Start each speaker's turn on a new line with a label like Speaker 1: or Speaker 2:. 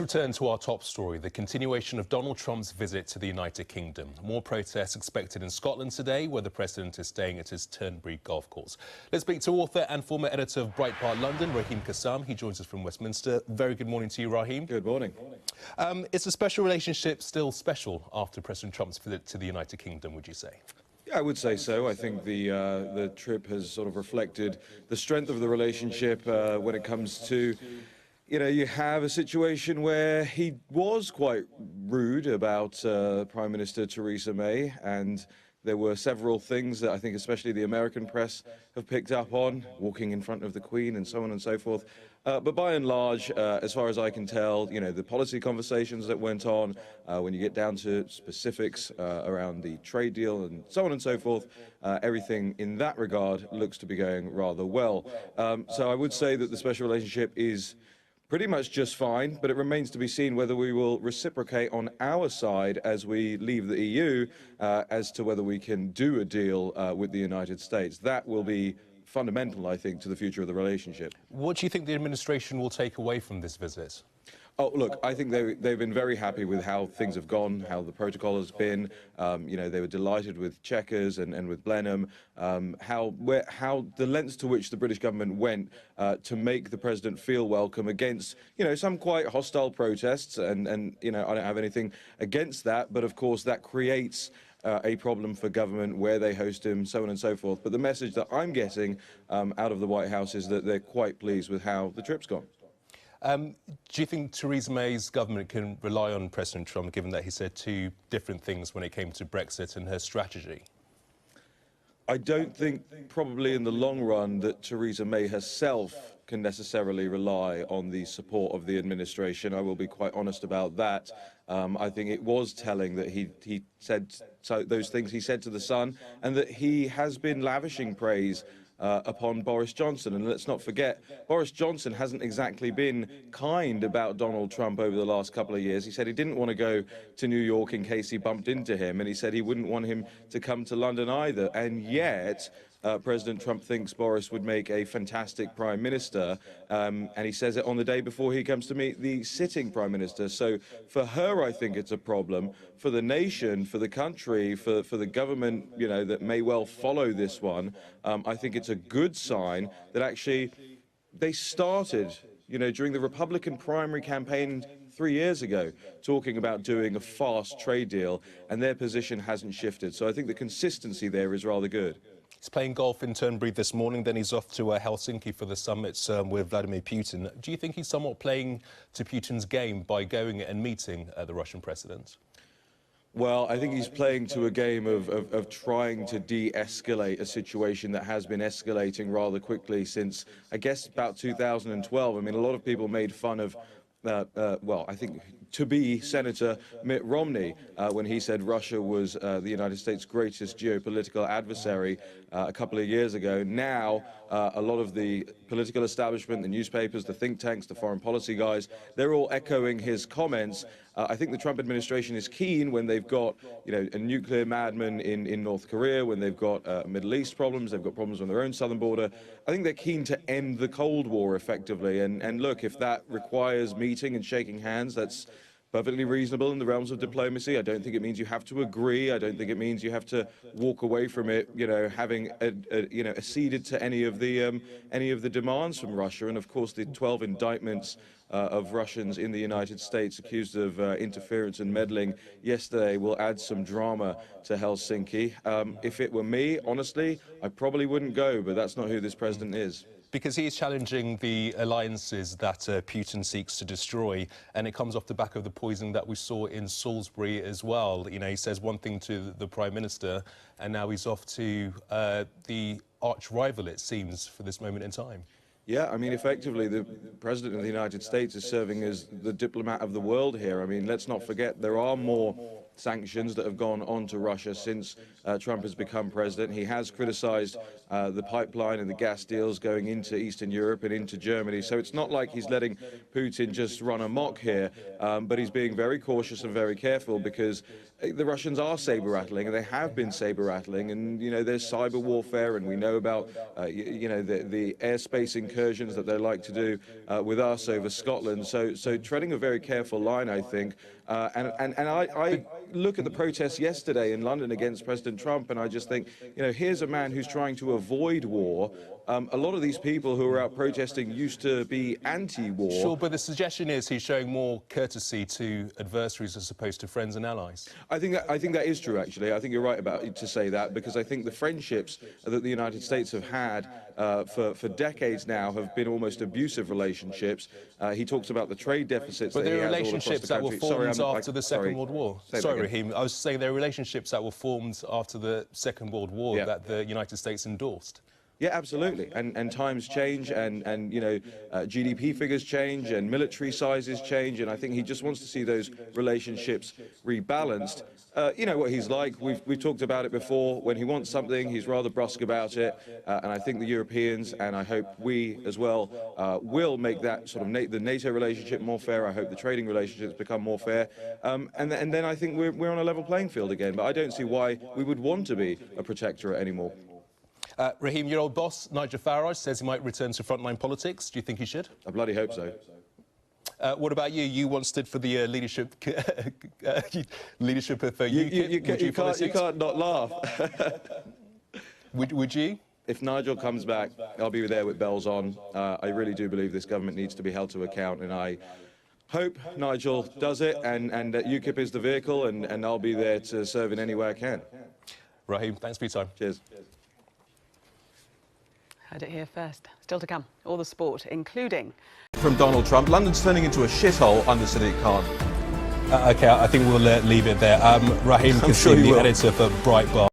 Speaker 1: Return to our top story, the continuation of Donald Trump's visit to the United Kingdom. More protests expected in Scotland today, where the president is staying at his Turnberry golf course. Let's speak to author and former editor of Breitbart London, Raheem Kassam. He joins us from Westminster. Very good morning to you, Raheem.
Speaker 2: Good morning.
Speaker 1: Is the special relationship still special after President Trump's visit to the United Kingdom, would you say?
Speaker 2: Yeah, I would say so. I think the trip has sort of reflected the strength of the relationship when it comes to, you have a situation where he was quite rude about Prime Minister Theresa May, and there were several things that I think especially the American press have picked up on, walking in front of the Queen and so on and so forth. But by and large, as far as I can tell, the policy conversations that went on, when you get down to specifics around the trade deal and so on and so forth, everything in that regard looks to be going rather well. So I would say that the special relationship is pretty much just fine, but it remains to be seen whether we will reciprocate on our side as we leave the EU as to whether we can do a deal with the United States. That will be fundamental, I think, to the future of the relationship.
Speaker 1: What do you think the administration will take away from this visit?
Speaker 2: Oh, look, I think they've been very happy with how things have gone, how the protocol has been. They were delighted with Chequers and with Blenheim, how the lengths to which the British government went to make the president feel welcome against, some quite hostile protests. And I don't have anything against that. But, of course, that creates a problem for government where they host him, so on and so forth. But the message that I'm getting out of the White House is that they're quite pleased with how the trip's gone.
Speaker 1: Do you think Theresa May's government can rely on President Trump, given that he said two different things when it came to Brexit and her strategy?
Speaker 2: I don't think probably in the long run that Theresa May herself can necessarily rely on the support of the administration. I will be quite honest about that. I think it was telling that he said those things he said to the Sun, and that he has been lavishing praise upon Boris Johnson. And let's not forget, Boris Johnson hasn't exactly been kind about Donald Trump over the last couple of years. He said he didn't want to go to New York in case he bumped into him, and he said he wouldn't want him to come to London either. And yet, President Trump thinks Boris would make a fantastic prime minister, and he says it on the day before he comes to meet the sitting prime minister. So for her, I think it's a problem. For the nation, for the country, for the government, that may well follow this one, I think it's a good sign that actually they started, during the Republican primary campaign 3 years ago, talking about doing a fast trade deal, and their position hasn't shifted. So I think the consistency there is rather good.
Speaker 1: He's playing golf in Turnberry this morning, then he's off to Helsinki for the summits with Vladimir Putin. Do you think he's somewhat playing to Putin's game by going and meeting the Russian president?
Speaker 2: Well, I think he's playing to a game of trying to de-escalate a situation that has been escalating rather quickly since, I guess, about 2012. I mean, a lot of people made fun of I think to-be Senator Mitt Romney when he said Russia was the United States' greatest geopolitical adversary a couple of years ago. Now, a lot of the political establishment, the newspapers, the think tanks, the foreign policy guys, they're all echoing his comments. I think the Trump administration is keen when they've got, a nuclear madman in North Korea, when they've got Middle East problems, they've got problems on their own southern border. I think they're keen to end the Cold War effectively. And look, if that requires meeting and shaking hands, that's perfectly reasonable in the realms of diplomacy. I don't think it means you have to agree. I don't think it means you have to walk away from it, having acceded to any of the demands from Russia. And of course, the 12 indictments of Russians in the United States accused of interference and meddling yesterday will add some drama to Helsinki. If it were me, honestly, I probably wouldn't go, but that's not who this president is.
Speaker 1: Because he's challenging the alliances that Putin seeks to destroy, and it comes off the back of the poison that we saw in Salisbury as well. He says one thing to the Prime Minister, and now he's off to the arch-rival, it seems, for this moment in time.
Speaker 2: Yeah, I mean, effectively, the President of the United States is serving as the diplomat of the world here. I mean, let's not forget there are more sanctions that have gone on to Russia since Trump has become president. He has criticized the pipeline and the gas deals going into Eastern Europe and into Germany. So it's not like he's letting Putin just run amok here, but he's being very cautious and very careful because the Russians are saber-rattling, and they have been saber-rattling, and, you know, there's cyber warfare, and we know about, you know, the airspace incursions that they like to do with us over Scotland. So treading a very careful line, I think. And I look at the protests yesterday in London against President Trump, and I just think, you know, here's a man who's trying to avoid war. A lot of these people who are out protesting used to be anti-war.
Speaker 1: Sure, but the suggestion is he's showing more courtesy to adversaries as opposed to friends and allies.
Speaker 2: I think that is true, actually. I think you're right about to say that, because I think the friendships that the United States have had for decades now have been almost abusive relationships. He talks about the trade deficits that he has all across the country.
Speaker 1: But there are relationships that were formed after the Second World War. Sorry, Raheem. I was saying there are relationships that were formed after the Second World War that the United States endorsed.
Speaker 2: Yeah, absolutely. And times change, and you know, GDP figures change, and military sizes change, and I think he just wants to see those relationships rebalanced. You know what he's like. We've talked about it before. When he wants something, he's rather brusque about it, and I think the Europeans, and I hope we as well, will make that sort of the NATO relationship more fair. I hope the trading relationships become more fair, and then I think we're on a level playing field again. But I don't see why we would want to be a protectorate anymore.
Speaker 1: Raheem, your old boss, Nigel Farage, says he might return to frontline politics. Do you think he should?
Speaker 2: I bloody hope so.
Speaker 1: What about you? You once stood for the leadership of UKIP.
Speaker 2: You can't not laugh.
Speaker 1: Would you?
Speaker 2: If Nigel comes back, I'll be there with bells on. I really do believe this government needs to be held to account, and I hope Nigel does it, and that UKIP is the vehicle, and I'll be there to serve in any way I can.
Speaker 1: Raheem, thanks for your time.
Speaker 2: Cheers.
Speaker 3: Heard it here first. Still to come, all the sport, including...
Speaker 4: From Donald Trump, London's turning into a shithole under SADIQ Khan.
Speaker 1: OK, I think we'll leave it there. Raheem Kassam, the editor for Breitbart.